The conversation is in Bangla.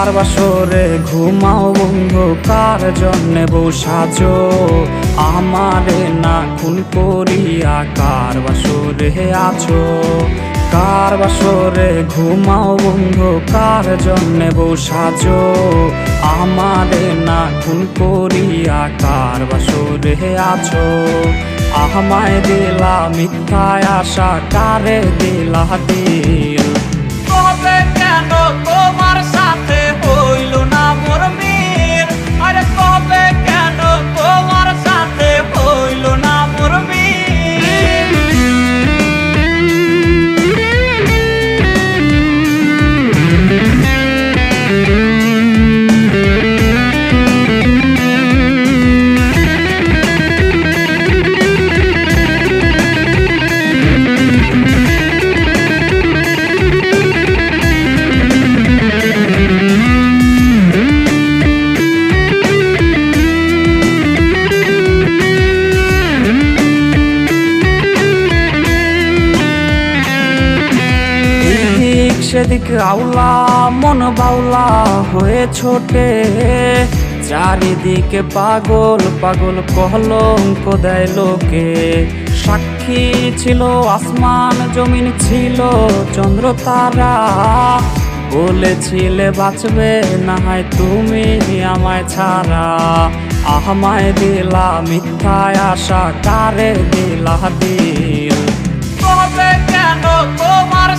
কার বাসরে ঘুমাও বন্ধু, কার জন্যে বউ সাজো আমারে না খুন করিয়া, কার বাসরে আছো। কার বাসরে ঘুমাও বন্ধু, কার জন্যে বউ সাজো আমারে না খুন করিয়া, কার বাসরে আছো। আমায় দিলা মিথ্যায় আশা, কারে দিলা দিল। কবে কেন তোমার সাথে হইল না মোর মিল, আরে কবে কেন তোমার সাথে হইল না মোর মিল। সেদিক আউলা মন বাউলা হয়ে ছোটে, চারিদিকে পাগল পাগল কলঙ্ক দেয় লোকে। সাক্ষী ছিল আসমান জমিন, ছিল চন্দ্র তারা, বলেছিলে বাঁচবে না হয় তুমি আমায় ছাড়া। আমায় দিলা মিথ্যায় আশা, কারে দিলা দিল। কবে কেন তোমার